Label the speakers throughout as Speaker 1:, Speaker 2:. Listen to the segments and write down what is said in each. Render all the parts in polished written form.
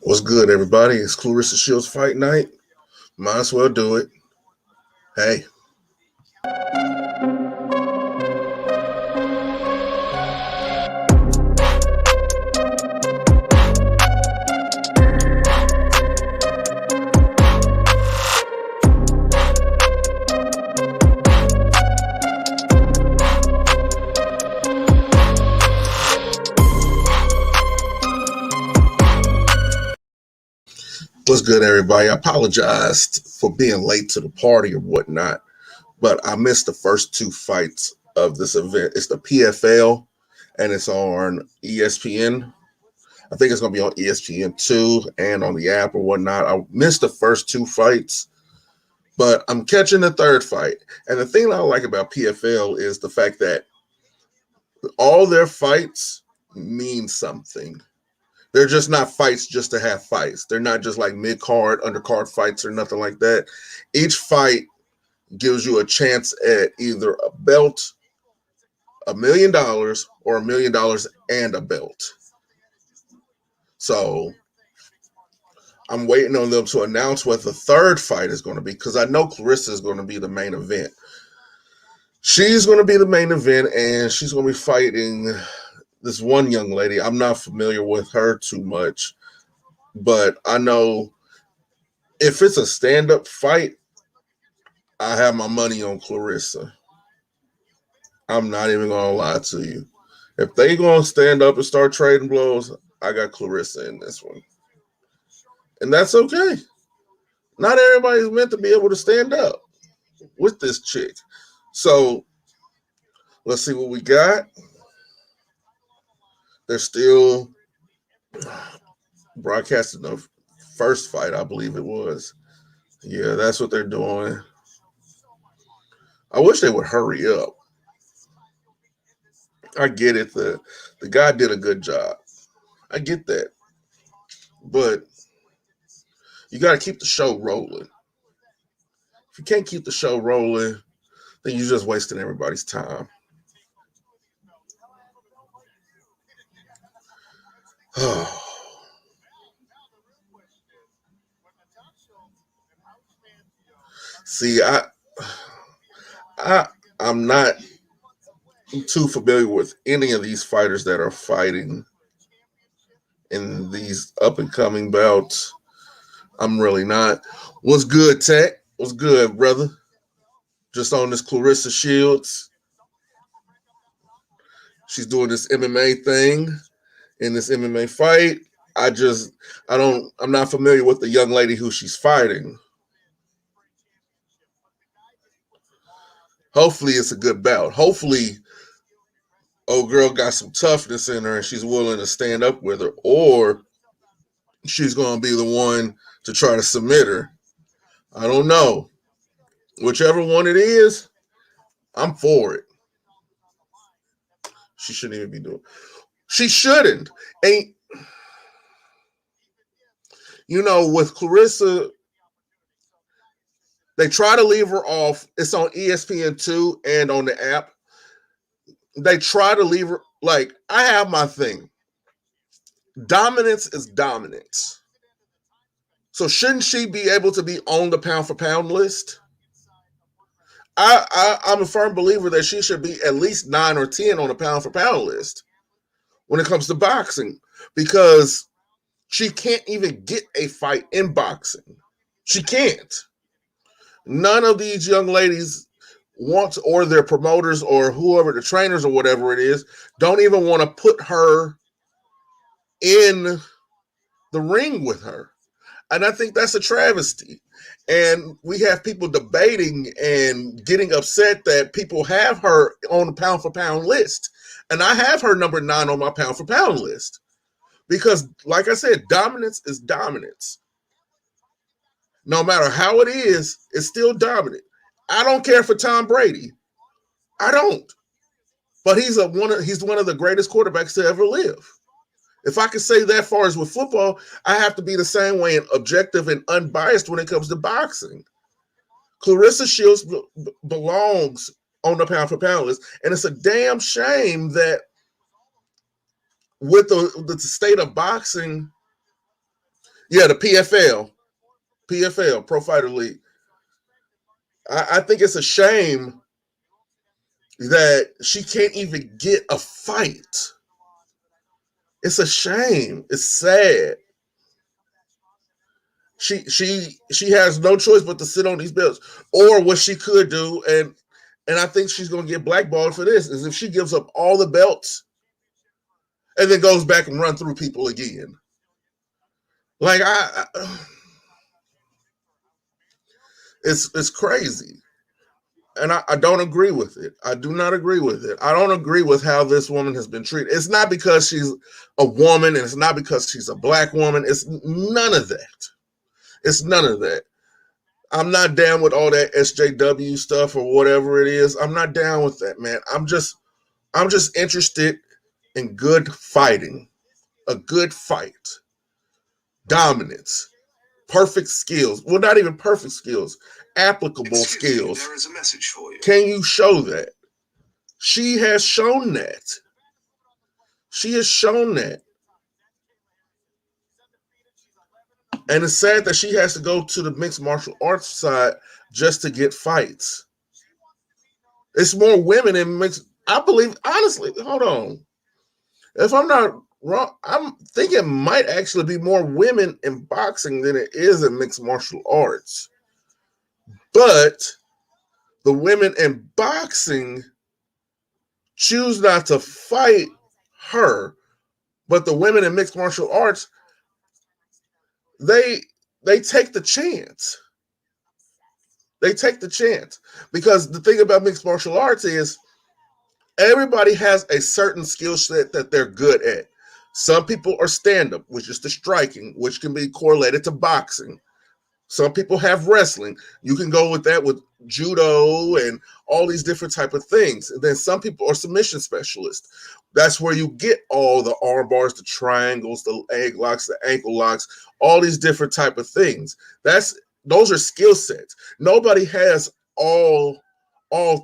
Speaker 1: What's good, everybody? It's Claressa Shields fight night. Might as well do it. Hey, what's good, everybody? I apologized for being late to the party or whatnot, but I missed the first two fights of this event. It's the PFL and it's on ESPN. I think it's going to be on ESPN2 and on the app or whatnot. I missed the first two fights, but I'm catching the third fight. And the thing that I like about PFL is the fact that all their fights mean something. They're just not fights just to have fights. They're not just like mid-card, undercard fights or nothing like that. Each fight gives you a chance at either a belt, $1 million, or $1 million and a belt. So I'm waiting on them to announce what the third fight is going to be because I know Claressa is going to be the main event. She's going to be the main event, and she's going to be fighting this one young lady. I'm not familiar with her too much, but I know if it's a stand-up fight, I have my money on Claressa. I'm not even going to lie to you. If they going to stand up and start trading blows, I got Claressa in this one. And that's okay. Not everybody's meant to be able to stand up with this chick. So let's see what we got. They're still broadcasting the first fight, I believe it was. Yeah, that's what they're doing. I wish they would hurry up. I get it. The guy did a good job. I get that. But you got to keep the show rolling. If you can't keep the show rolling, then you're just wasting everybody's time. See, I I'm not too familiar with any of these fighters that are fighting in these up and coming bouts. I'm really not. What's good, Tech? What's good, brother? Just on this Claressa Shields. She's doing this MMA thing in this MMA fight. I'm not familiar with the young lady who she's fighting. Hopefully it's a good bout. Hopefully old girl got some toughness in her and she's willing to stand up with her, or she's going to be the one to try to submit her. I don't know. Whichever one it is, I'm for it. She shouldn't even be doing. She shouldn't. Ain't with Claressa, they try to leave her off. It's on ESPN2 and on the app. They try to leave her like I have my thing. Dominance is dominance. So shouldn't she be able to be on the pound for pound list? I'm a firm believer that she should be at least 9 or 10 on the pound for pound list when it comes to boxing, because she can't even get a fight in boxing. She can't. None of these young ladies want, or their promoters or whoever, the trainers or whatever it is, don't even want to put her in the ring with her. And I think that's a travesty. And we have people debating and getting upset that people have her on the pound for pound list. And I have her number 9 on my pound for pound list. Because, like I said, dominance is dominance. No matter how it is, it's still dominant. I don't care for Tom Brady. I don't. But he's one of the greatest quarterbacks to ever live. If I could say that far as with football, I have to be the same way and objective and unbiased when it comes to boxing. Claressa Shields belongs on the pound for pound list. And it's a damn shame that with the state of boxing, Yeah, the PFL, Pro Fighter League. I think it's a shame that she can't even get a fight. It's a shame. It's sad. She has no choice but to sit on these belts. Or what she could do, and I think she's gonna get blackballed for this, is if she gives up all the belts and then goes back and run through people again. Like it's crazy. And I don't agree with it. I do not agree with it. I don't agree with how this woman has been treated. It's not because she's a woman, and it's not because she's a black woman. It's none of that. It's none of that. I'm not down with all that SJW stuff or whatever it is. I'm not down with that, man. I'm just interested in good fighting, a good fight, dominance, perfect skills. Well, not even perfect skills, applicable skills. There is a message for you. Can you show that? She has shown that. She has shown that. And it's sad that she has to go to the mixed martial arts side just to get fights. It's more women in mixed. I believe, honestly, hold on. If I'm not wrong, I'm thinking it might actually be more women in boxing than it is in mixed martial arts. But the women in boxing choose not to fight her. But the women in mixed martial arts, they take the chance. They take the chance. Because the thing about mixed martial arts is everybody has a certain skill set that they're good at. Some people are stand-up, which is the striking, which can be correlated to boxing. Some people have wrestling. You can go with that with judo and all these different type of things. And then some people are submission specialists. That's where you get all the arm bars, the triangles, the leg locks, the ankle locks, all these different type of things. Those are skill sets. Nobody has all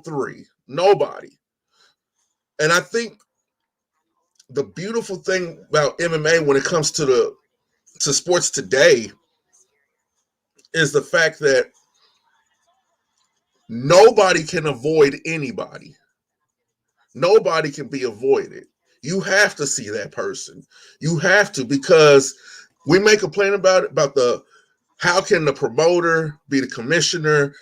Speaker 1: three. Nobody. And I think the beautiful thing about MMA when it comes to sports today is the fact that nobody can avoid anybody. Nobody can be avoided. You have to see that person. You have to, because we may complain about the how can the promoter be the commissioner,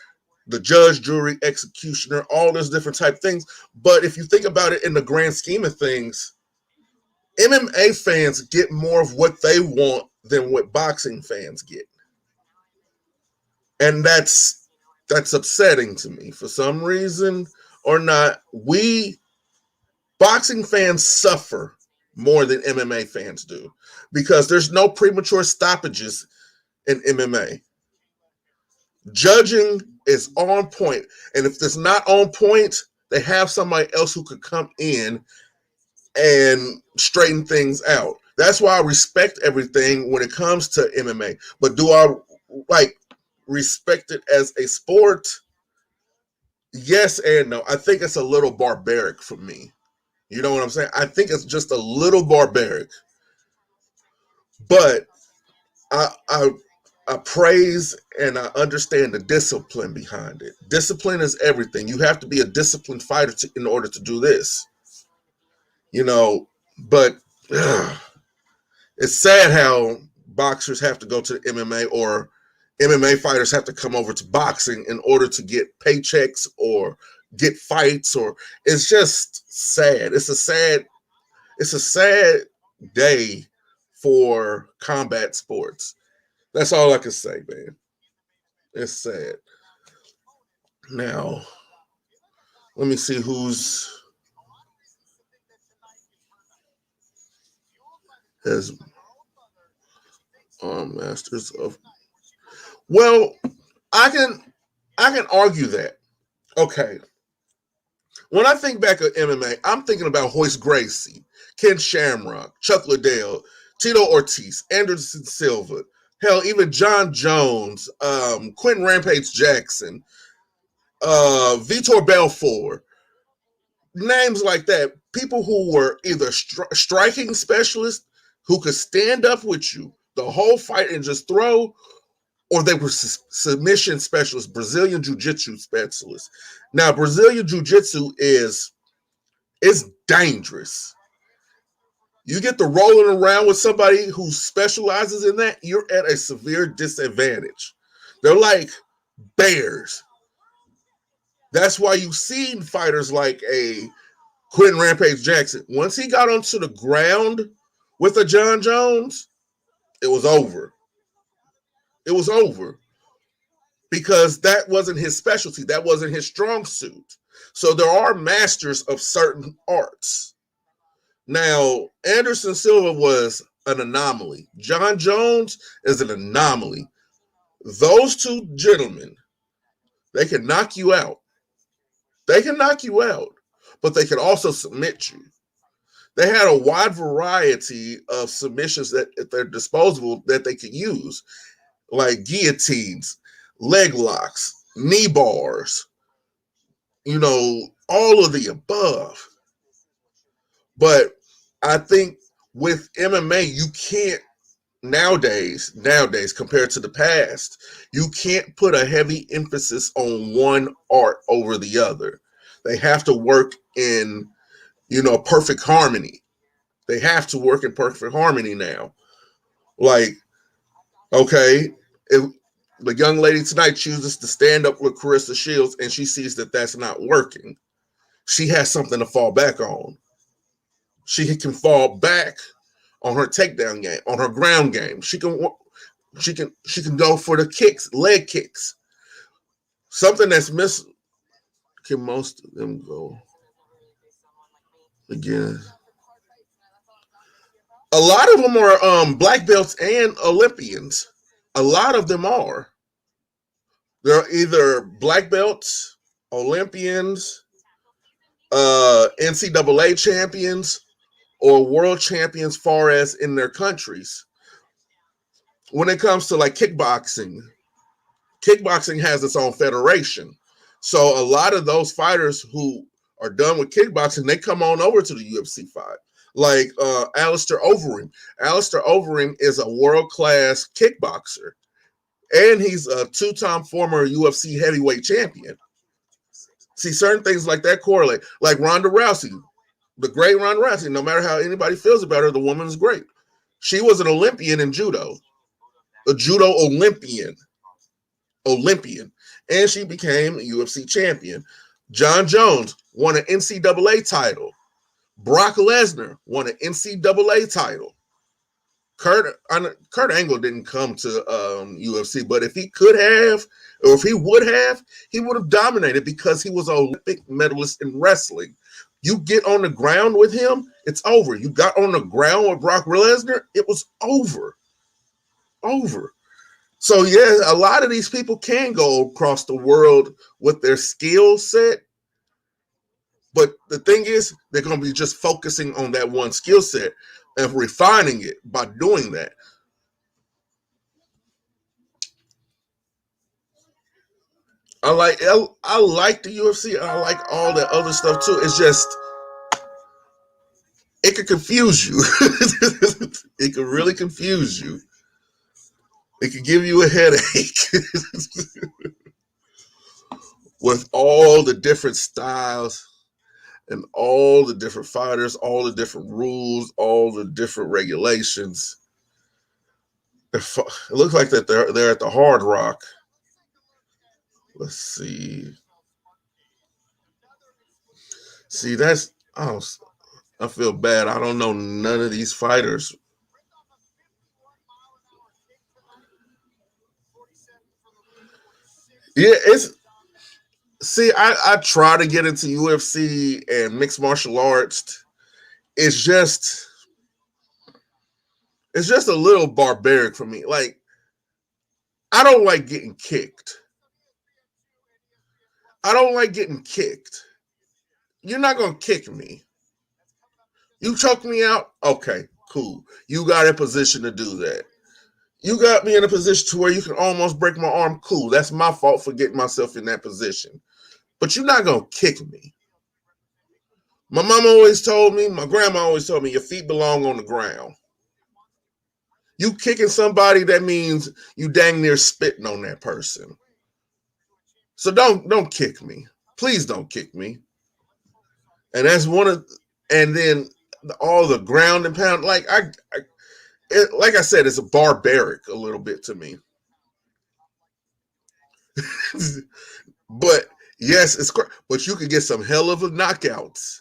Speaker 1: the judge, jury, executioner, all those different type things. But if you think about it in the grand scheme of things, MMA fans get more of what they want than what boxing fans get. And that's upsetting to me for some reason or not. Boxing fans suffer more than MMA fans do because there's no premature stoppages in MMA. Judging is on point. And if it's not on point, they have somebody else who could come in and straighten things out. That's why I respect everything when it comes to MMA. But do I respect it as a sport? Yes and no. I think it's a little barbaric for me. You know what I'm saying? I think it's just a little barbaric. But I praise and I understand the discipline behind it. Discipline is everything. You have to be a disciplined fighter in order to do this. But it's sad how boxers have to go to MMA or MMA fighters have to come over to boxing in order to get paychecks or get fights, or it's just sad. It's a sad day for combat sports. That's all I can say, man. It's sad. Now, let me see who's has masters of. Well, I can argue that. Okay. When I think back of MMA, I'm thinking about Hoist Gracie, Ken Shamrock, Chuck Liddell, Tito Ortiz, Anderson Silva, hell, even John Jones, Quentin Rampage Jackson, Vitor Belfort, names like that. People who were either striking specialists who could stand up with you, the whole fight and just throw, or they were submission specialists, Brazilian Jiu-Jitsu specialists. Now, Brazilian Jiu-Jitsu is dangerous. You get to rolling around with somebody who specializes in that, you're at a severe disadvantage. They're like bears. That's why you've seen fighters like a Quentin Rampage Jackson. Once he got onto the ground with a John Jones, it was over. It was over. Because that wasn't his specialty. That wasn't his strong suit. So there are masters of certain arts. Now, Anderson Silva was an anomaly. John Jones is an anomaly. Those two gentlemen, they can knock you out. They can knock you out, but they can also submit you. They had a wide variety of submissions that at their disposal that they could use, like guillotines, leg locks, knee bars, all of the above. But I think with MMA, you can't nowadays, compared to the past, you can't put a heavy emphasis on one art over the other. They have to work in, perfect harmony. They have to work in perfect harmony now. Like, okay, if the young lady tonight chooses to stand up with Claressa Shields and she sees that that's not working, she has something to fall back on. She can fall back on her takedown game, on her ground game. She can go for the kicks, leg kicks. Something that's missing. Can most of them go again? A lot of them are black belts and Olympians. A lot of them are. They're either black belts, Olympians, NCAA champions, or world champions far as in their countries. When it comes to like kickboxing has its own federation. So a lot of those fighters who are done with kickboxing, they come on over to the UFC fight. Like Alistair Overeem. Alistair Overeem is a world-class kickboxer. And he's a two-time former UFC heavyweight champion. See, certain things like that correlate. Like Ronda Rousey, the great Ronda Rousey, no matter how anybody feels about her, the woman's great. She was an Olympian in judo. A judo Olympian. And she became a UFC champion. John Jones won an NCAA title. Brock Lesnar won an NCAA title. Kurt Angle didn't come to UFC, but if he could have, or if he would have dominated because he was an Olympic medalist in wrestling. You get on the ground with him, it's over. You got on the ground with Brock Lesnar, it was over. So, yeah, a lot of these people can go across the world with their skill set. But the thing is, they're going to be just focusing on that one skill set and refining it by doing that. I like the UFC. I like all that other stuff too. It's just, it could confuse you. It could really confuse you. It could give you a headache with all the different styles and all the different fighters, all the different rules, all the different regulations. It looks like that they're at the Hard Rock. Let's see. See, I feel bad. I don't know none of these fighters. Yeah, I try to get into UFC and mixed martial arts. It's just a little barbaric for me. Like, I don't like getting kicked. You're not going to kick me. You choke me out? Okay, cool. You got a position to do that. You got me in a position to where you can almost break my arm. Cool. That's my fault for getting myself in that position. But you're not going to kick me. My grandma always told me, your feet belong on the ground. You kicking somebody, that means you dang near spitting on that person. So don't kick me. Please don't kick me. And that's one of, and then all the ground and pound. Like I said, it's a barbaric a little bit to me. But yes, it's great. But you could get some hell of a knockouts.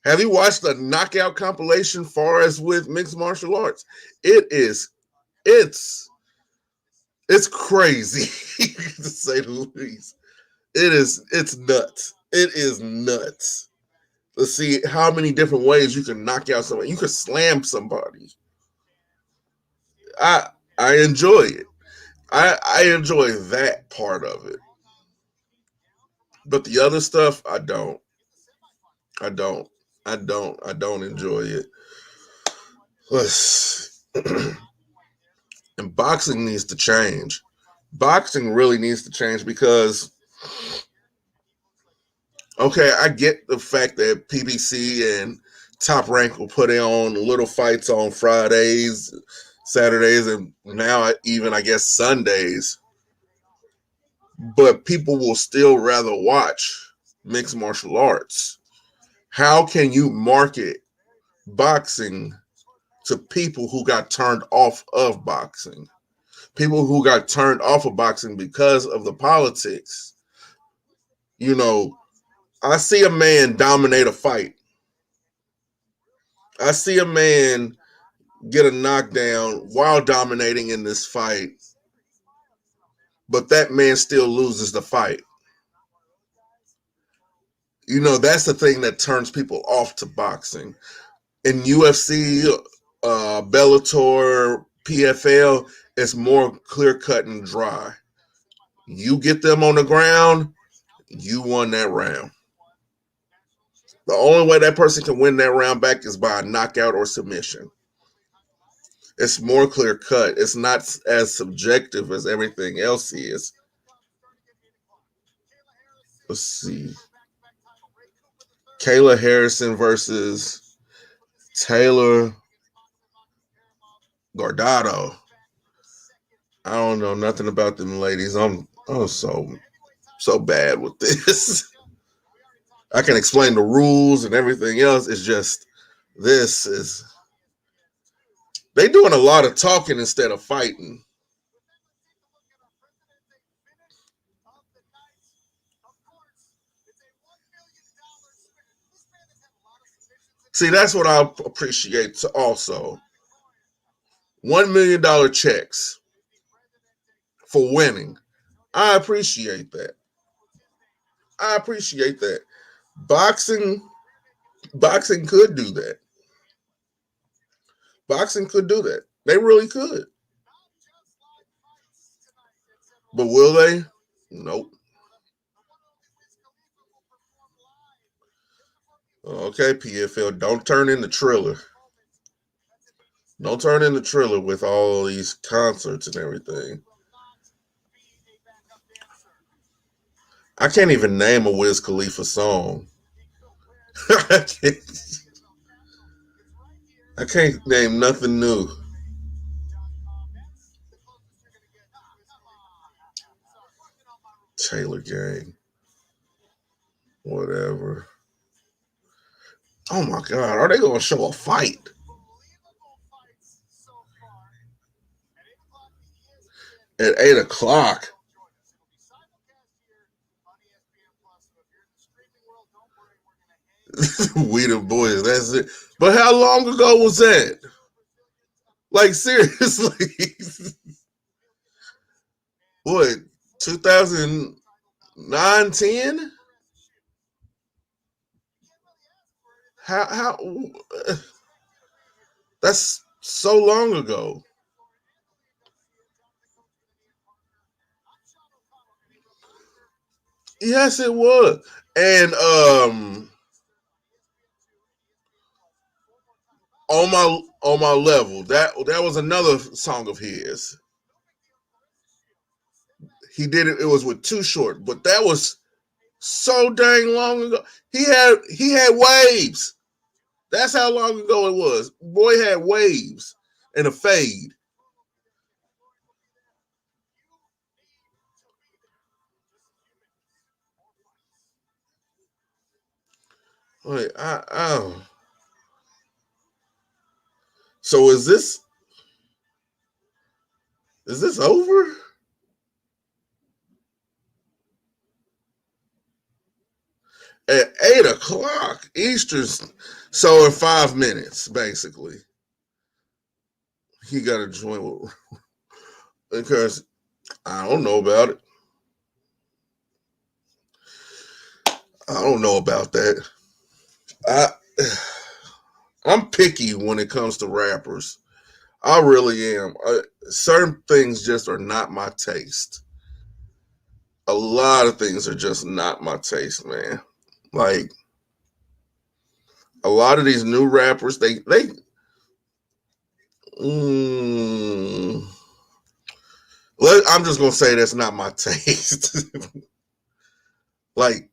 Speaker 1: Have you watched the knockout compilation far as with mixed martial arts? It is, it's it's crazy to say the least. It's nuts. It is nuts. Let's see how many different ways you can knock out somebody. You can slam somebody. I I enjoy it. I enjoy that part of it. But the other stuff, I don't. I don't. I don't enjoy it. Let's and boxing needs to change. Boxing really needs to change because okay, I get the fact that PBC and Top Rank will put on little fights on Fridays, Saturdays, and now even I guess Sundays. But people will still rather watch mixed martial arts. How can you market boxing to people who got turned off of boxing? People who got turned off of boxing because of the politics. You know, I see a man dominate a fight. I see a man get a knockdown while dominating in this fight, but that man still loses the fight. You know, that's the thing that turns people off to boxing. In UFC, Bellator, PFL, it's more clear cut and dry. You get them on the ground, you won that round. The only way that person can win that round back is by a knockout or submission. It's more clear cut. It's not as subjective as everything else is. Let's see. Kayla Harrison versus Taylor Gordado. I don't know nothing about them ladies. I'm so bad with this. I can explain the rules and everything else. It's just this is they doing a lot of talking instead of fighting. See, that's what I appreciate also. $1 million checks for winning. I appreciate that. I appreciate that. Boxing, boxing could do that. Boxing could do that. They really could. But will they? Nope. Okay, PFL, don't turn in the Triller. Don't turn in the Triller with all these concerts and everything. I can't even name a Wiz Khalifa song. I can't name nothing new. Taylor Gang, whatever. Oh my God, are they going to show a fight? At 8 o'clock. We the boys, that's it. But how long ago was that? Like seriously. What, 2009, 10? How that's so long ago. Yes, it was. And on my level, that was another song of his. He did it. It was with Too Short, but that was so dang long ago. He had waves. That's how long ago it was. Boy had waves and a fade. Like, so is this over? At 8 o'clock Eastern. So in 5 minutes, basically, he got to join with, because I don't know about it. I don't know about that. I I'm picky when it comes to rappers. I really am. Certain things just are not my taste. A lot of things are just not my taste, man. Like a lot of these new rappers, they mm, I'm just gonna say that's not my taste. Like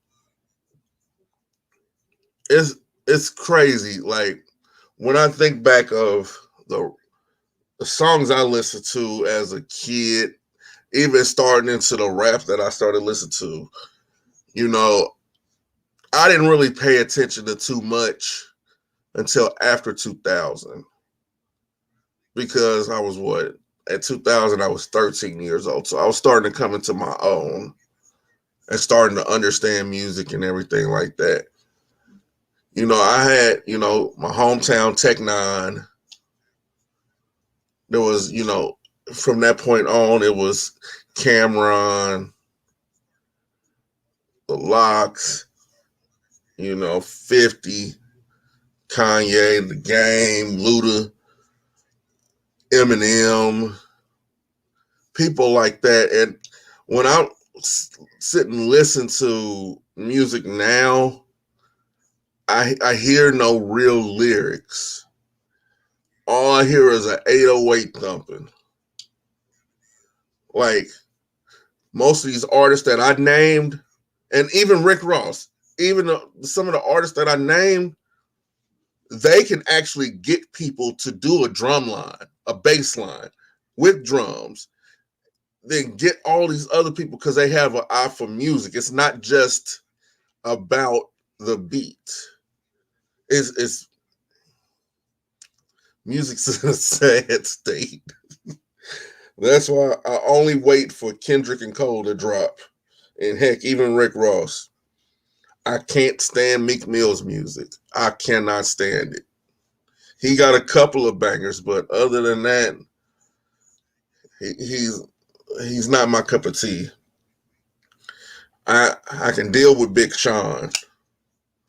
Speaker 1: it's it's crazy. Like when I think back of the songs I listened to as a kid, even starting into the rap that I started listening to, you know, I didn't really pay attention to too much until after 2000, because I was what, at 2000 I was 13 years old, so I was starting to come into my own and starting to understand music and everything like that. I had, my hometown Tech Nine. There was, from that point on, it was Cameron, the Locks, 50, Kanye, The Game, Luda, Eminem, people like that. And when I sit and listen to music now, I hear no real lyrics. All I hear is an 808 thumping. Like most of these artists that I named, and even Rick Ross, even some of the artists that I named, they can actually get people to do a drum line, a bass line with drums, then get all these other people because they have an eye for music. It's not just about the beat. It's music's in a sad state. That's why I only wait for Kendrick and Cole to drop. And heck, even Rick Ross. I can't stand Meek Mill's music. I cannot stand it. He got a couple of bangers, but other than that, he's not my cup of tea. I can deal with Big Sean.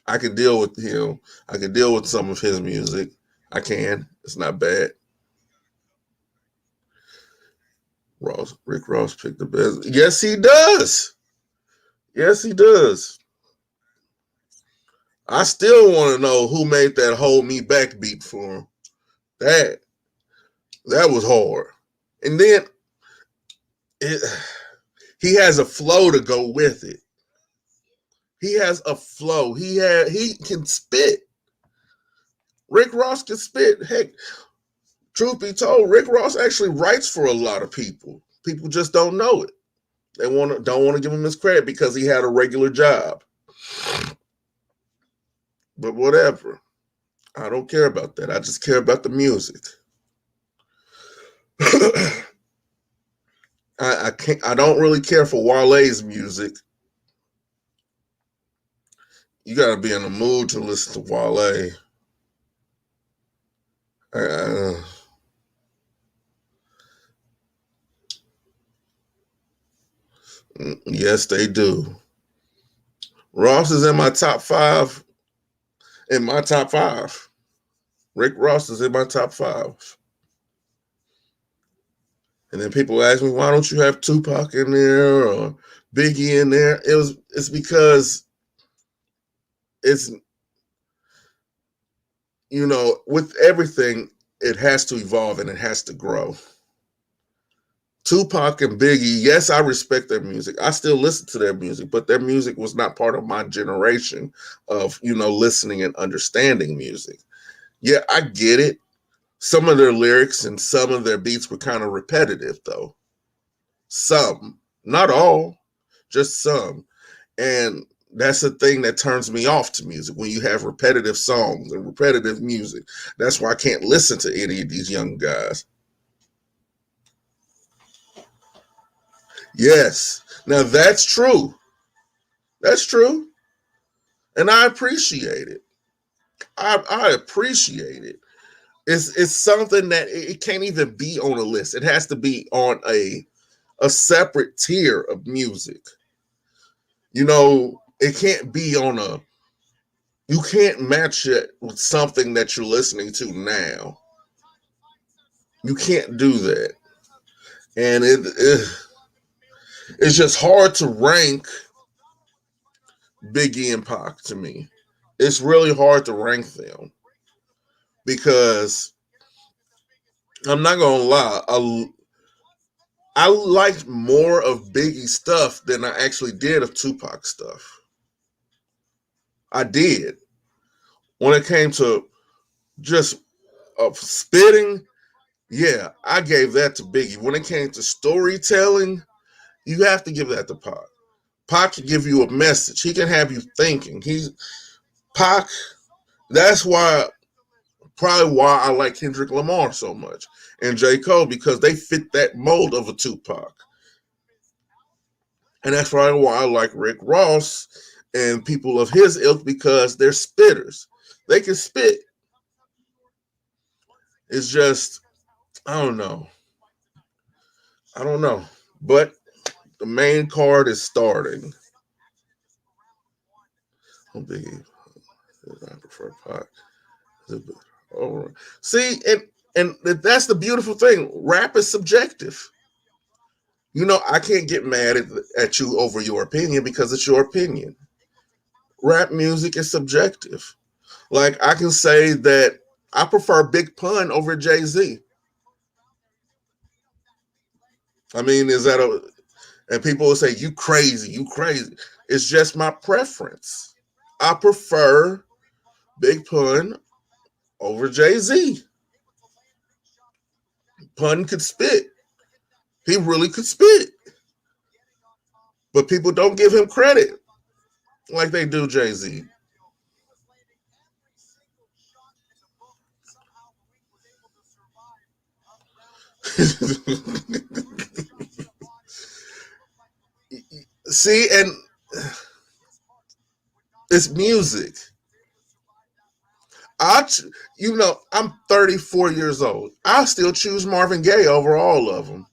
Speaker 1: I can deal with him. I can deal with some of his music. I can. It's not bad. Rick Ross picked the best. Yes, he does. Yes, he does. I still want to know who made that "Hold Me Back" beat for him. That that was hard. And then it, he has a flow to go with it. He has a flow. He can spit. Rick Ross can spit. Heck, truth be told, Rick Ross actually writes for a lot of people. People just don't know it. They don't want to give him his credit because he had a regular job. But whatever. I don't care about that. I just care about the music. I can't. I don't really care for Wale's music. You got to be in the mood to listen to Wale. Uh, yes, they do. Ross is in my top five. In my top five, Rick Ross is in my top five. And then people ask me, why don't you have Tupac in there or Biggie in there? It's because it's, with everything, it has to evolve and it has to grow. Tupac and Biggie, yes, I respect their music. I still listen to their music, but their music was not part of my generation of, listening and understanding music. Yeah, I get it. Some of their lyrics and some of their beats were kind of repetitive, though. Some, not all, just some. And That's the thing that turns me off to music, when you have repetitive songs and repetitive music. That's why I can't listen to any of these young guys. Yes. Now that's true. That's true. And I appreciate it. I appreciate it. It's something that it can't even be on a list. It has to be on a separate tier of music. You know, it can't be on a, you can't match it with something that you're listening to now. You can't do that. And it's just hard to rank Biggie and Pac to me. It's really hard to rank them because I'm not gonna lie, I liked more of Biggie's stuff than I actually did of Tupac's stuff. I did. When it came to just spitting, yeah, I gave that to Biggie. When it came to storytelling, you have to give that to Pac. Pac can give you a message. He can have you thinking. Pac. That's probably why I like Kendrick Lamar so much and J. Cole, because they fit that mold of a Tupac. And that's probably why I like Rick Ross and people of his ilk, because they're spitters. They can spit. It's just, I don't know. I don't know. But the main card is starting. I prefer Pac. Oh, see, and that's the beautiful thing. Rap is subjective. You know, I can't get mad at you over your opinion because it's your opinion. Rap music is subjective. Like, I can say that I prefer Big Pun over Jay-Z. I mean, and people will say, you crazy, you crazy. It's just my preference. I prefer Big Pun over Jay-Z. Pun could spit. He really could spit. But people don't give him credit like they do Jay-Z. See, and it's music. I'm 34 years old. I still choose Marvin Gaye over all of them.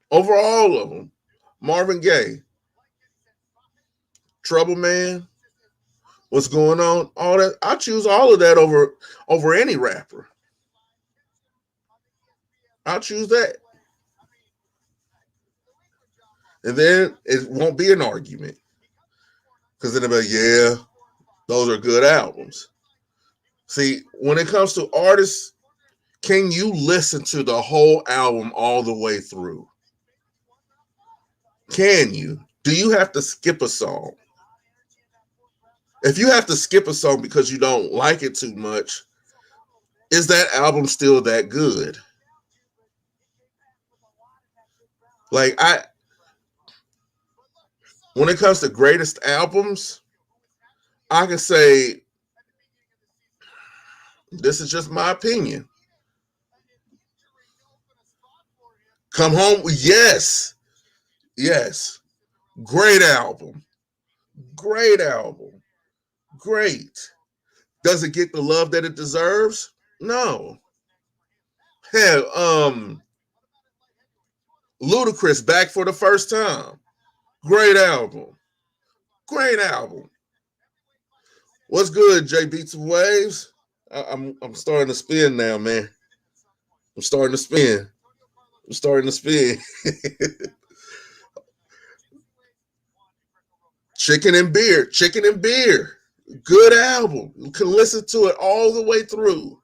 Speaker 1: Over all of them. Marvin Gaye. Trouble Man. What's going on? All that. I choose all of that over any rapper. I'll choose that. And then it won't be an argument. Because then they'll be like, yeah, those are good albums. See, when it comes to artists, can you listen to the whole album all the way through? Can you? Do you have to skip a song? If you have to skip a song because you don't like it too much, is that album still that good? Like, when it comes to greatest albums, I can say, this is just my opinion. Come Home, yes. Yes. Great album. Great album. Great. Does it get the love that it deserves? No. Hell, Ludacris, Back for the First Time. Great album. Great album. What's good, J Beats and Waves? I'm starting to spin now, man. I'm starting to spin. I'm starting to spin. Chicken and Beer. Chicken and Beer. Good album. You can listen to it all the way through.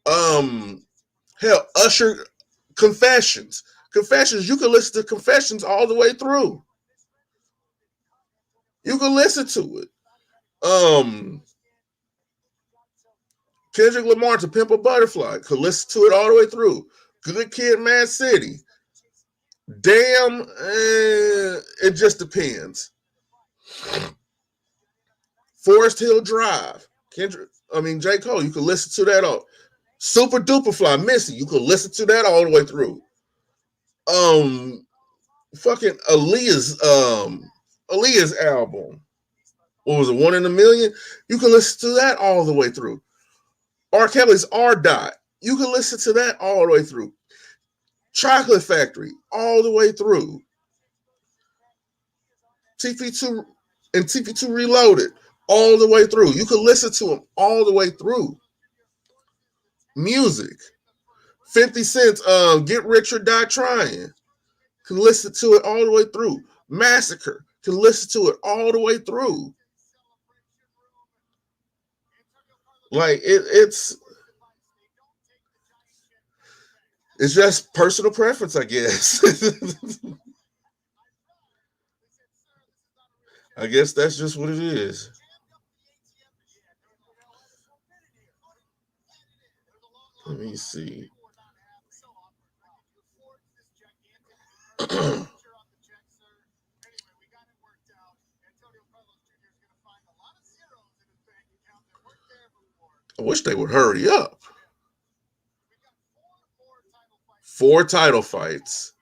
Speaker 1: Hell, Usher, Confessions. Confessions. You can listen to Confessions all the way through. You can listen to it. Kendrick Lamar, To Pimp a Butterfly. Could listen to it all the way through. Good Kid, Mad City. Damn, it just depends. Forest Hill Drive. J. Cole, you can listen to that all. Super Duper Fly, Missy, you can listen to that all the way through. Fucking Aaliyah's album. What was it, One in a Million? You can listen to that all the way through. R. Kelly's R. Dot. You can listen to that all the way through. Chocolate Factory, all the way through. TP2 and TP2 Reloaded, all the way through. You can listen to them all the way through. Music. 50 Cent's Get Rich or Die Trying. Can listen to it all the way through. Massacre. Can listen to it all the way through. Like it's just personal preference, I guess. I guess that's just what it is. Let me see. I wish they would hurry up. 4 title fights.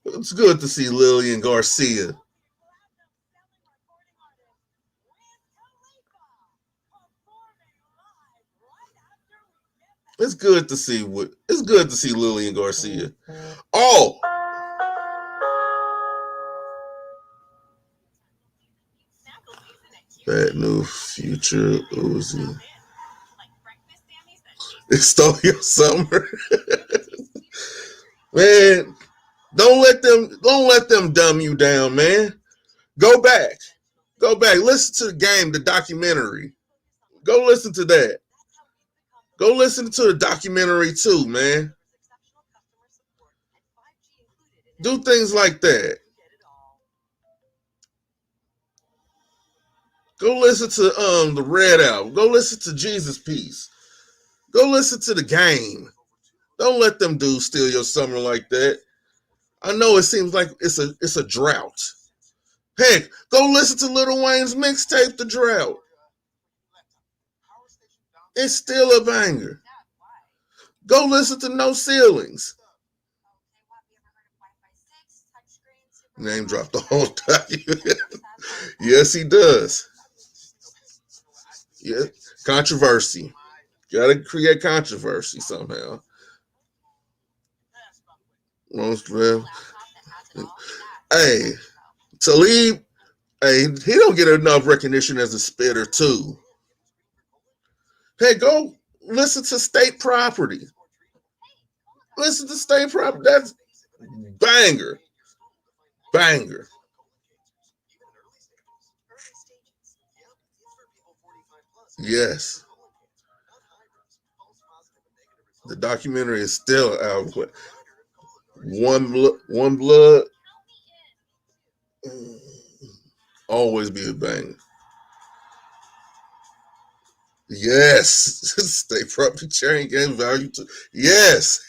Speaker 1: It's good to see Lillian Garcia. It's good to see Lillian Garcia. Oh, Bad New Future Uzi. It stole your summer. Man, don't let them dumb you down, man. Go back. Listen to the game, the documentary. Go listen to that. Go listen to the documentary too, man. Do things like that. Go listen to the Red album. Go listen to Jesus Piece. Go listen to the game. Don't let them dudes steal your summer like that. I know it seems like it's a drought. Heck, go listen to Lil Wayne's mixtape, The Drought. It's still a banger. Go listen to No Ceilings. Name drop the whole document. Yes, he does. Yeah, controversy. Gotta create controversy somehow. Most well. Hey, Talib. Hey, he don't get enough recognition as a spitter too. Hey, go listen to State Property. Listen to State Property. That's banger. Banger. Yes. The documentary is still out. One blood. Always be a banger. Yes. State Property Chain Game Value too. Yes.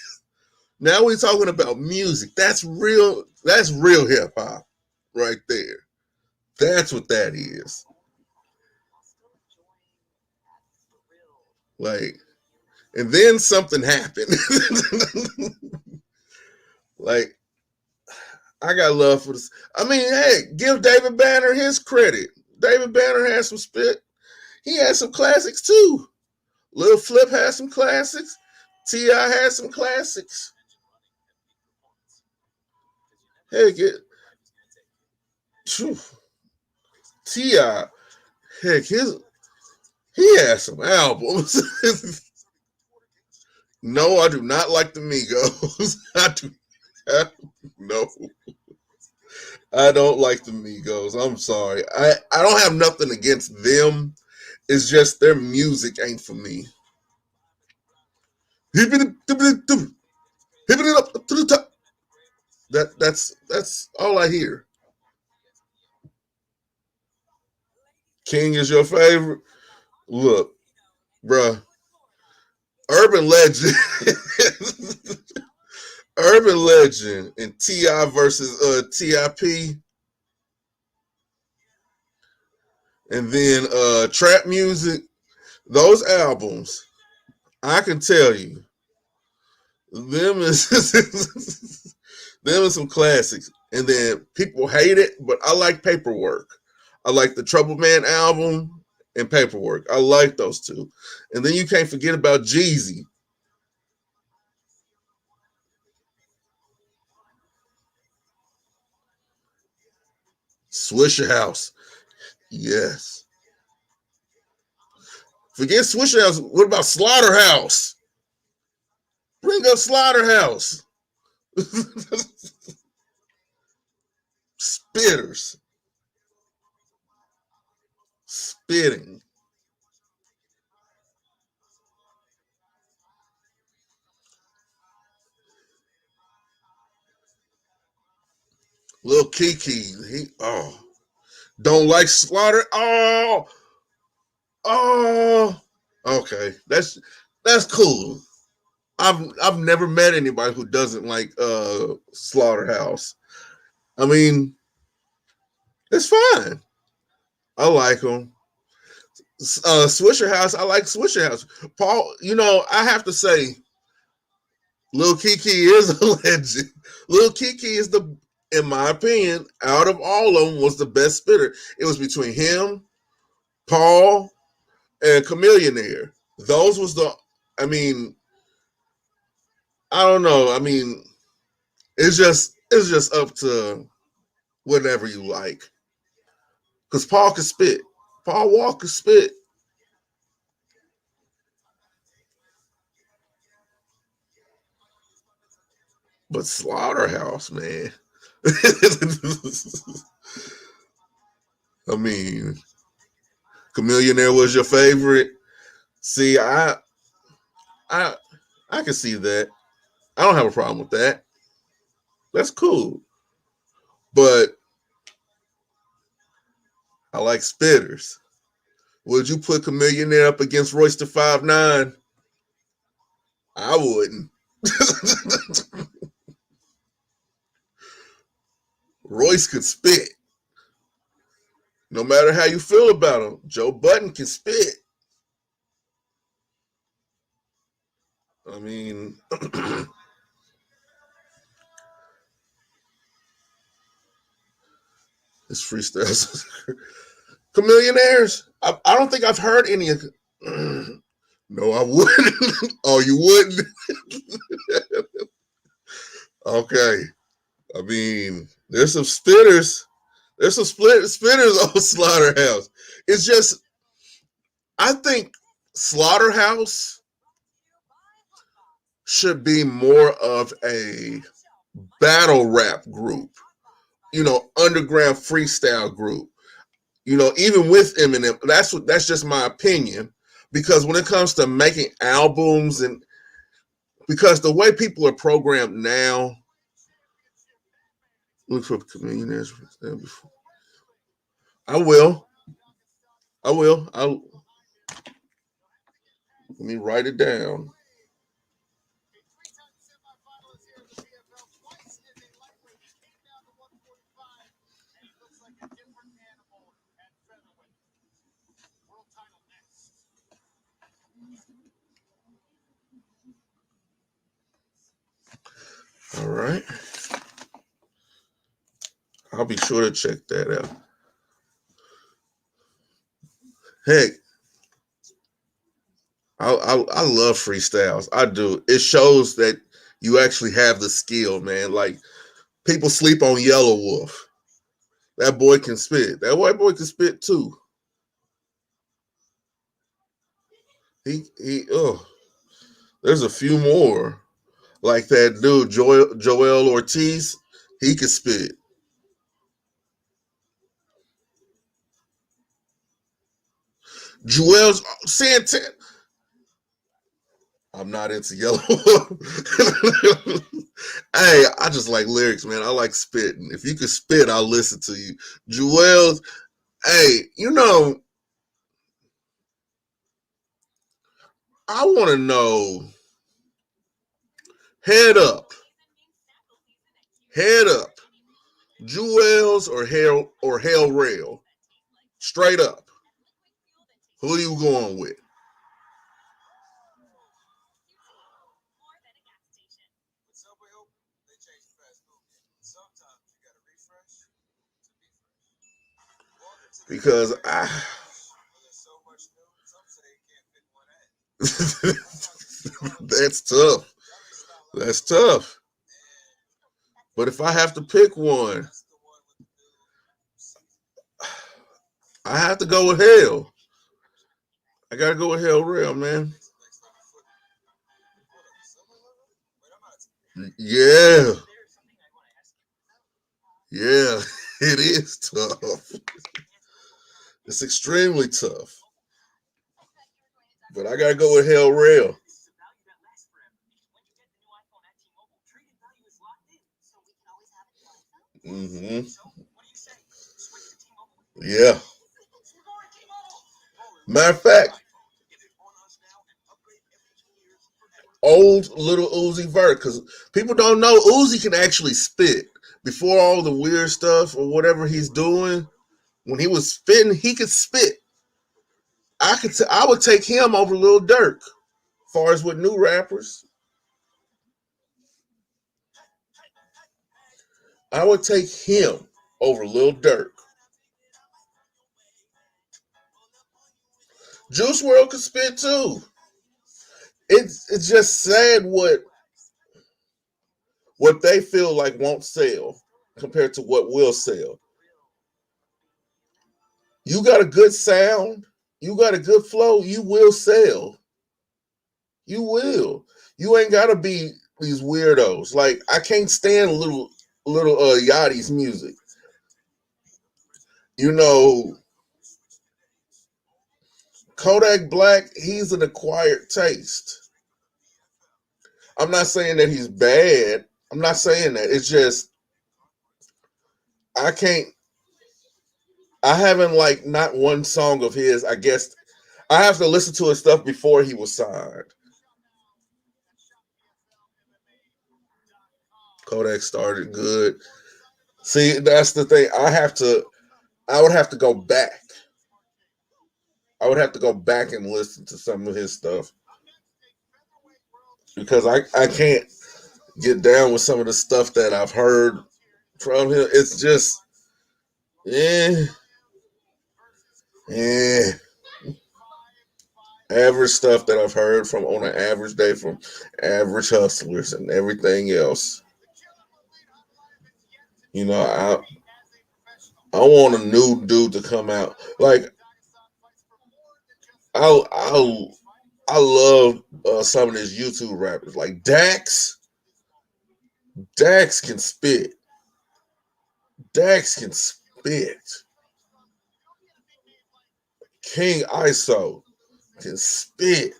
Speaker 1: Now we're talking about music. That's real hip hop right there. That's what that is. Like, and then something happened. Like, I got love for this. I mean, hey, give David Banner his credit. David Banner has some spit. He had some classics too. Lil Flip had some classics. T.I. had some classics. Heck, T.I. Heck, he had some albums. No, I do not like the Migos. No. I don't like the Migos. I'm sorry. I don't have nothing against them. It's just their music ain't for me. Hip it up to the top. That's all I hear. King is your favorite? Look, bruh. Urban Legend, Urban Legend, and Ti versus Tip, and then trap music. Those albums, I can tell you, them is them is some classics. And then people hate it, but I like Paperwork. I like the Trouble Man album and Paperwork. I like those two. And then you can't forget about Jeezy. Swisher House. Yes. Forget Swisher House. What about Slaughterhouse? Bring up Slaughterhouse. Spitters. Spitting. Lil Kiki. Don't like Slaughter. Oh. Okay. That's cool. I've never met anybody who doesn't like Slaughterhouse. I mean, it's fine. I like them. Swisher House, I like Swisher House. Paul, I have to say, Lil Kiki is a legend. Lil Kiki is in my opinion, out of all of them, was the best spitter. It was between him, Paul, and Chameleonaire. Those was I mean, I don't know. I mean, it's just up to whatever you like. Because Paul can spit. Paul Walker spit. But Slaughterhouse, man. I mean, Chameleonaire was your favorite. See, I I can see that. I don't have a problem with that. That's cool. But I like spitters. Would you put Chameleonaire up against Royce the 5'9"? I wouldn't. Royce could spit. No matter how you feel about him, Joe Budden can spit. I mean, it's freestyles. Chameleonaires. I don't think I've heard any of. No, I wouldn't. Oh, you wouldn't? Okay. I mean, there's some spitters. There's some spitters on Slaughterhouse. It's just, I think Slaughterhouse should be more of a battle rap group, underground freestyle group. Even with Eminem, that's just my opinion. Because when it comes to making albums, and because the way people are programmed now, look for millionaires. I will. I will. Let me write it down. All right. I'll be sure to check that out. Heck, I love freestyles. I do. It shows that you actually have the skill, man. Like, people sleep on Yellow Wolf. That boy can spit. That white boy can spit too. Oh, there's a few more. Like that dude, Joel Ortiz, he can spit. Joel's Santana. I'm not into Yellow. Hey, I just like lyrics, man. I like spitting. If you can spit, I'll listen to you. Joel's, hey, I want to know head up, head up, Jewels or Hell Rail, straight up. Who are you going with? Because I that's tough. That's tough. But if I have to pick one, I have to go with Hell. I gotta go with Hell Rail, man. Yeah, yeah, it is tough. It's extremely tough. But I gotta go with Hell Rail. Hmm. Yeah. Matter of fact, old little Uzi Vert, because people don't know Uzi can actually spit. Before all the weird stuff or whatever he's doing, when he was spitting, he could spit. I would take him over Lil Durk. As far as with new rappers, I would take him over Lil Durk. Juice World could spit too. It's just sad what they feel like won't sell compared to what will sell. You got a good sound, you got a good flow, you will sell. You will. You ain't gotta be these weirdos. Like I can't stand little Yachty's music. You know, Kodak Black, he's an acquired taste. I'm not saying that he's bad. I'm not saying that. It's just I can't I haven't like not one song of his. I guess I have to listen to his stuff before he was signed. Kodak started good. See, that's the thing. I would have to go back. I would have to go back and listen to some of his stuff because I can't get down with some of the stuff that I've heard from him. It's just eh, eh, average stuff that I've heard from on an average day from average hustlers and everything else. You know, I want a new dude to come out. Like I I love some of these YouTube rappers like Dax. Dax can spit. Dax can spit. King ISO can spit.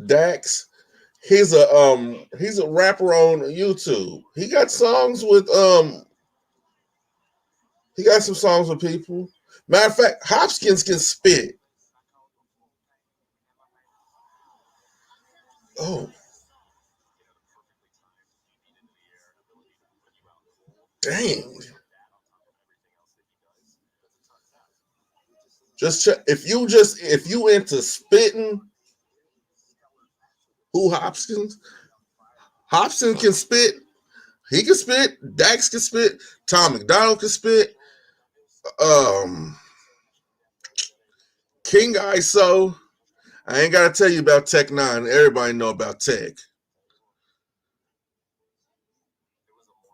Speaker 1: Dax, he's a rapper on YouTube. He got some songs with people. Matter of fact, Hopkins can spit. Oh, dang. Just check if you into spitting, who Hopkins? Hopkins can spit. He can spit. Dax can spit. Tom McDonald can spit. Um, King ISO. I ain't gotta tell you about Tech Nine. Everybody know about Tech.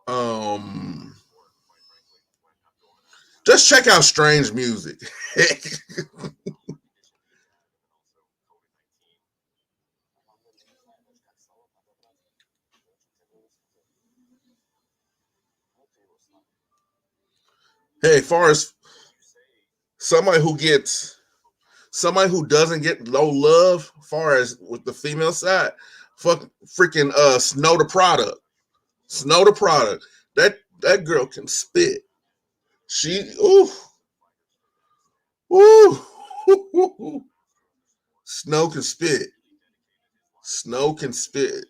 Speaker 1: Um, just check out Strange Music. Hey, as far as somebody who gets somebody who doesn't get low love, as far as with the female side, fuck freaking Snow the product. Snow the product. That girl can spit. She ooh. Ooh. Snow can spit. Snow can spit.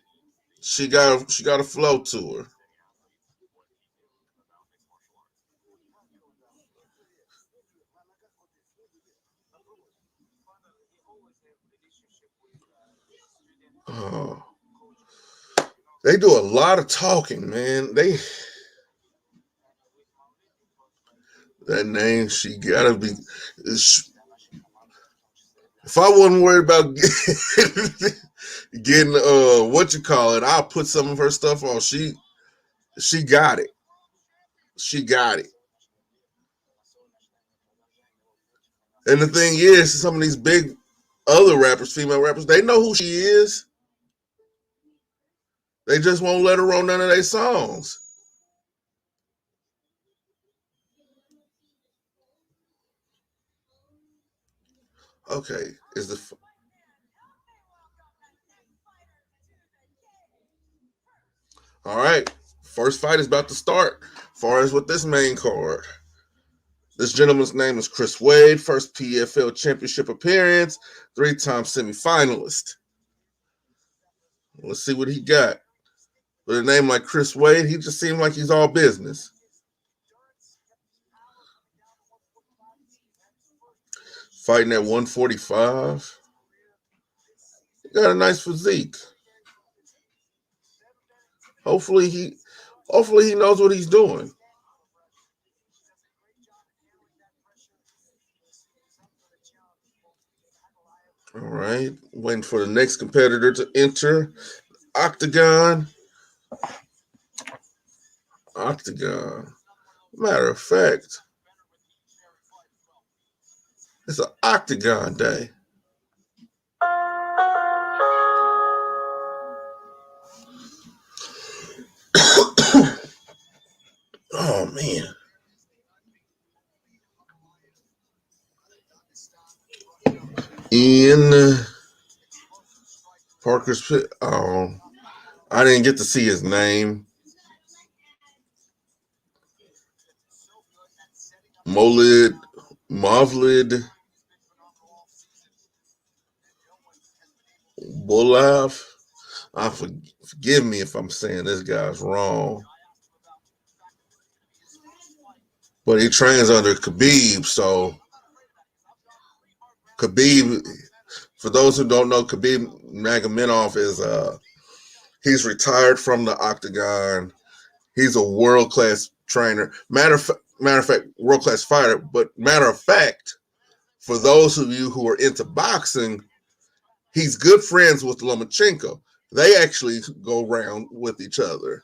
Speaker 1: She got a flow to her. Oh, they do a lot of talking, man. That name she gotta be. If I wasn't worried about getting what you call it, I'll put some of her stuff on. She got it. She got it. And the thing is, some of these big other rappers, female rappers, they know who she is. They just won't let her on none of their songs. Okay, is the all right? First fight is about to start. As far as with this main card, this gentleman's name is Chris Wade, first PFL championship appearance, three-time semifinalist. Let's see what he got. With a name like Chris Wade, he just seems like he's all business. Fighting at 145. He got a nice physique. Hopefully he hopefully he knows what he's doing. All right. Waiting for the next competitor to enter. Octagon. Octagon. Matter of fact, it's an Octagon day. Oh man. In Parker's pit. Oh, I didn't get to see his name. Molid Mavlid Bulav. Forgive me if I'm saying this guy's wrong. But he trains under Khabib, so Khabib, for those who don't know, Khabib Nurmagomedov is he's retired from the octagon. He's a world class trainer. Matter of fact, world class fighter. But matter of fact, for those of you who are into boxing, he's good friends with Lomachenko. They actually go around with each other.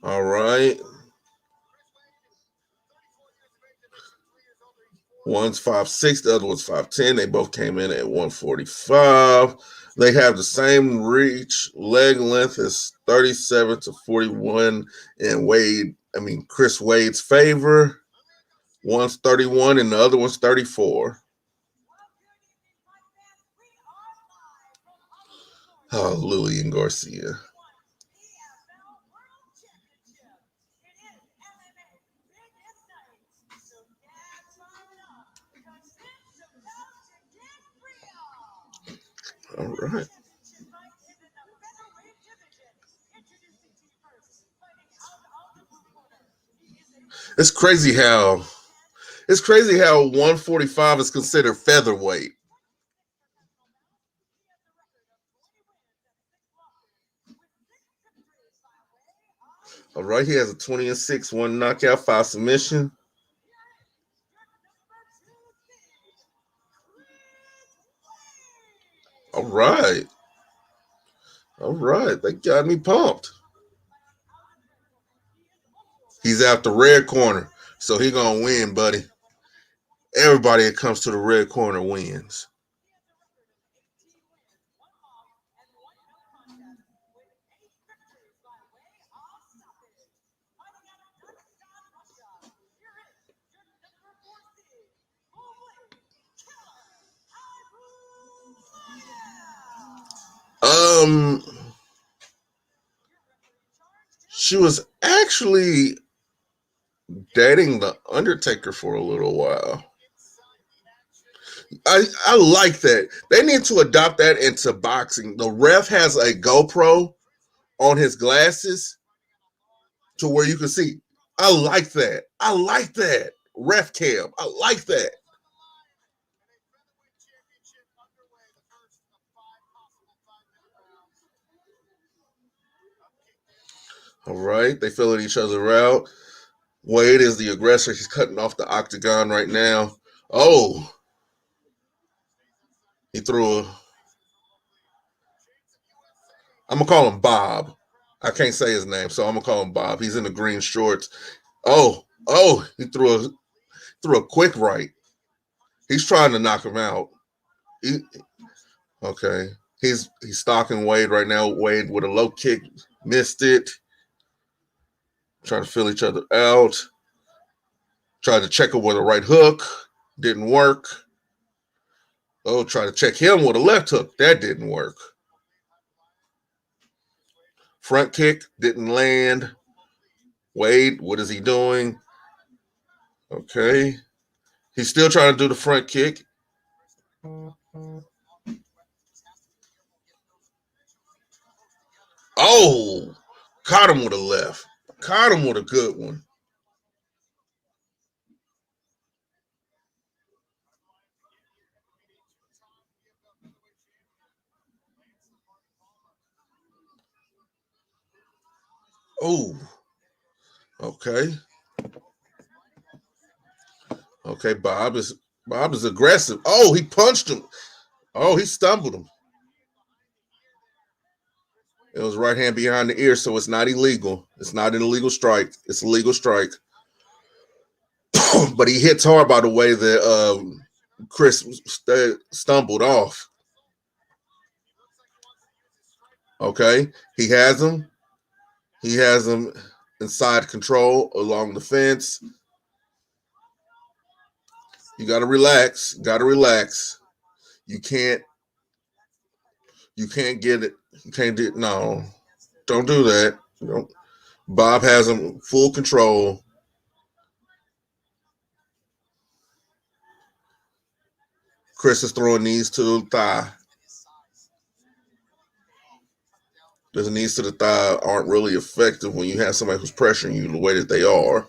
Speaker 1: All right. One's 5'6", the other one's 5'10". They both came in at 145. They have the same reach, leg length is 37 to 41 in Chris Wade's favor. One's 31 and the other one's 34. Oh, Lillian Garcia. All right. It's crazy how 145 is considered featherweight. All right, he has a 20-6, one knockout, 5 submission. All right. All right. They got me pumped. He's out the red corner. So he gonna win, buddy. Everybody that comes to the red corner wins. Um She was actually dating the Undertaker for a little while. I like that. They need to adopt that into boxing. The ref has a GoPro on his glasses to where you can see. I like that. I like that. Ref cam. I like that. All right. They filling each other out. Wade is the aggressor. He's cutting off the octagon right now. Oh, he threw a. I'm gonna call him Bob. I can't say his name, so I'm gonna call him Bob. He's in the green shorts. Oh, he threw a quick right. He's trying to knock him out. He, okay, he's stalking Wade right now. Wade with a low kick, missed it. Trying to fill each other out. Tried to check him with a right hook, didn't work. Oh, try to check him with a left hook, that didn't work. Front kick didn't land. Wade, what is he doing? Okay. He's still trying to do the front kick. Oh, caught him with a left. Caught him with a good one. Oh, okay. Okay, Bob is aggressive. Oh, he punched him. Oh, he stumbled him. It was right hand behind the ear, so it's not illegal. It's not an illegal strike. It's a legal strike. But he hits hard by the way that Chris stumbled off. Okay, he has him. He has him inside control along the fence. You got to relax. Got to relax. You can't. You can't get it. You can't do. No, don't do that. Don't. Bob has him full control. Chris is throwing knees to the thigh. Those knees to the thigh aren't really effective when you have somebody who's pressuring you the way that they are.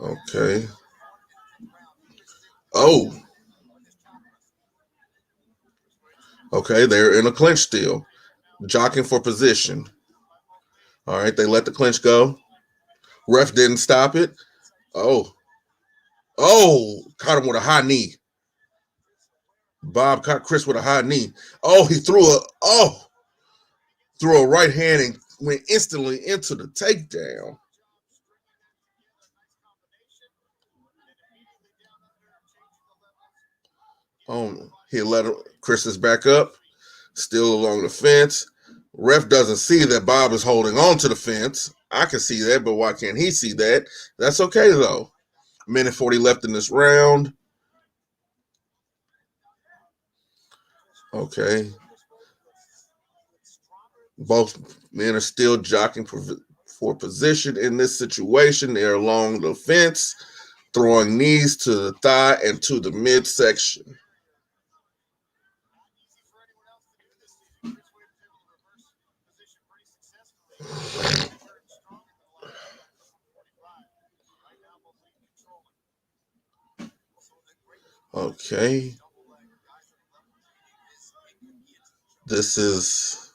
Speaker 1: Okay. Oh, okay. They're in a clinch still, jockeying for position. All right. They let the clinch go. Ref didn't stop it. Oh, caught him with a high knee. Bob caught Chris with a high knee. Oh, he threw a right hand and went instantly into the takedown. He let him. Chris is back up, still along the fence. Ref doesn't see that Bob is holding on to the fence. I can see that, but why can't he see that? That's okay though. Minute 40 left in this round. Okay. Both men are still jockeying for position in this situation. They're along the fence, throwing knees to the thigh and to the midsection. Okay. This is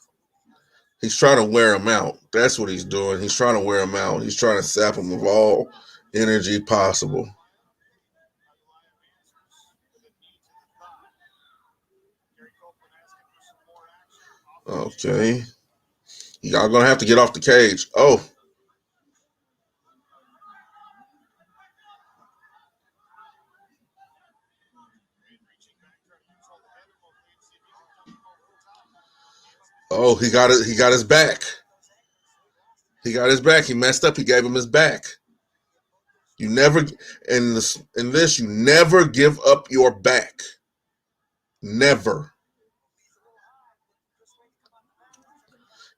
Speaker 1: He's trying to wear him out. That's what he's doing. He's trying to wear him out. He's trying to sap him of all energy possible. Okay. Y'all gonna have to get off the cage. Oh, he got it. He got his back. He got his back. He messed up. He gave him his back. You never in this you never give up your back. Never.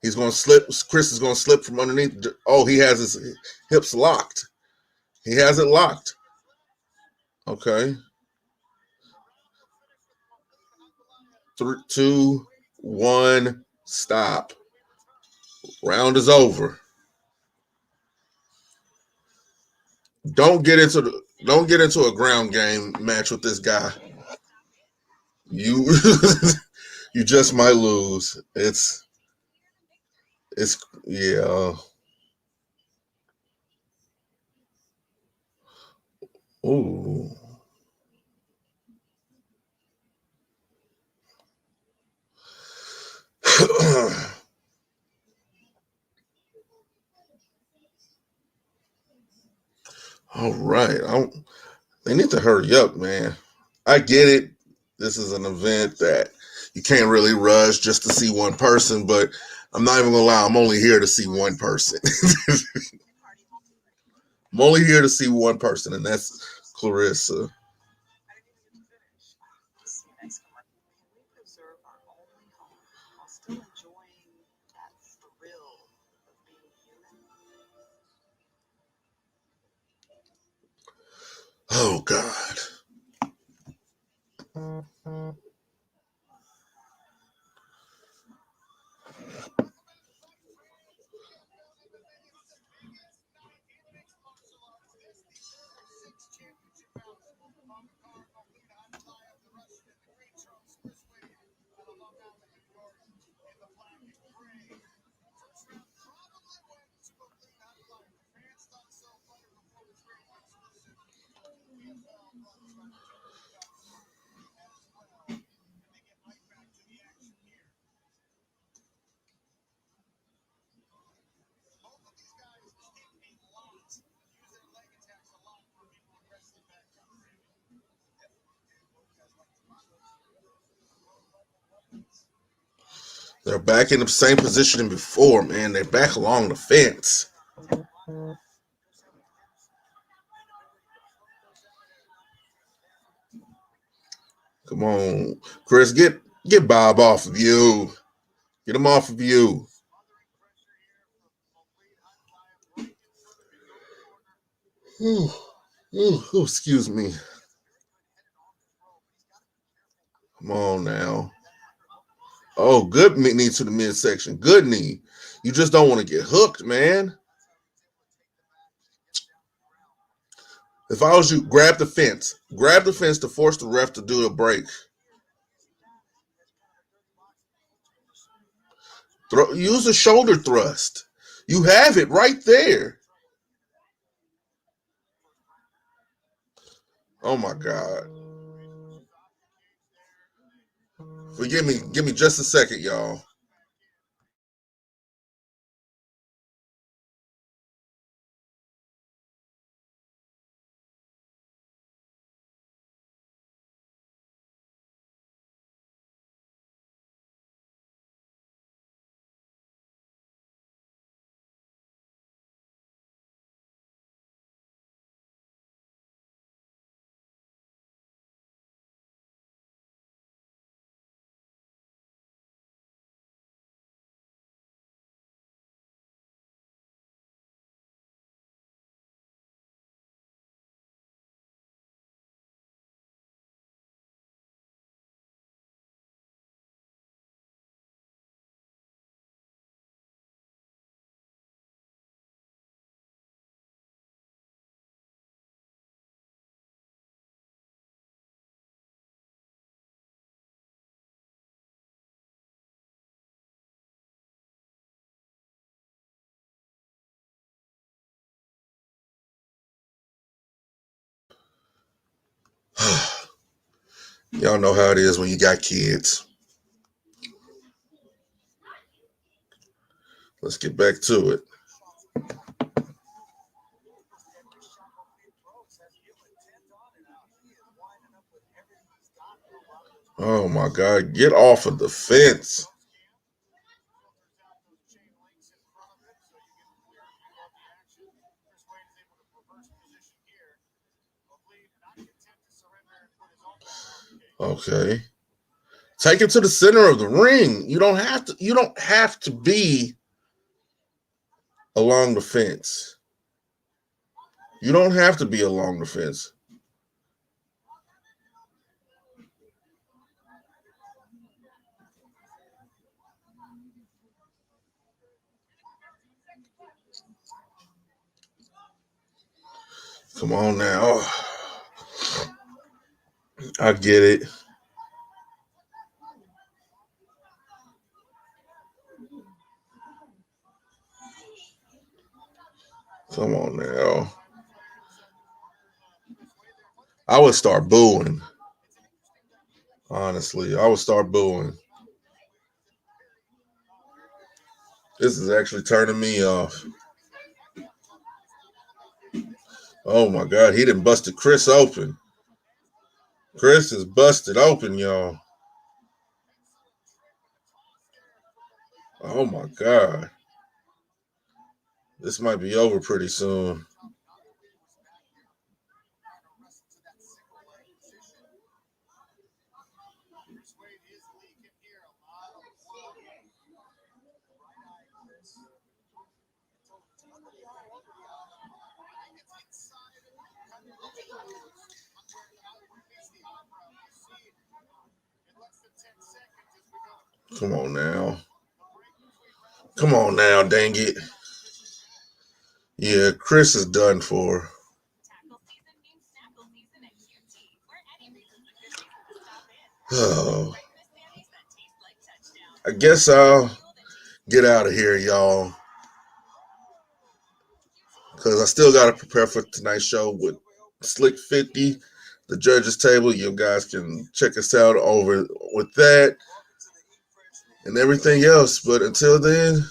Speaker 1: He's going to slip. Chris is going to slip from underneath. Oh, he has his hips locked. He has it locked. Okay. 3, 2, 1, stop. Round is over. Don't get into a ground game match with this guy. You you just might lose. It's yeah. Ooh. All right. They need to hurry up, man. I get it. This is an event that you can't really rush just to see one person, but I'm not even gonna lie, I'm only here to see one person. I'm only here to see one person, and that's Claressa. Oh God. They're back in the same position than before, man. They're back along the fence. Come on, Chris, get Bob off of you. Get him off of you. Ooh, excuse me. Come on now. Oh, good knee to the midsection. Good knee. You just don't want to get hooked, man. If I was you, grab the fence. Grab the fence to force the ref to do a break. Use a shoulder thrust. You have it right there. Oh my God. Forgive me. Give me just a second, y'all. Y'all know how it is when you got kids. Let's get back to it. Oh my God. Get off of the fence. Okay. Take it to the center of the ring. You don't have to be along the fence. You don't have to be along the fence. Come on now. I get it. Come on now. I would start booing. Honestly, I would start booing. This is actually turning me off. Oh my God, he done busted Chris open. Chris is busted open, y'all. Oh my God. This might be over pretty soon. Come on now. Come on now, dang it. Yeah, Chris is done for. Oh. I guess I'll get out of here, y'all. Because I still got to prepare for tonight's show with Slick 50, the judges table. You guys can check us out over with that and everything else. But until then,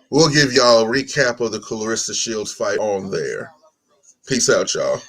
Speaker 1: we'll give y'all a recap of the Claressa Shields fight on there. Peace out, y'all.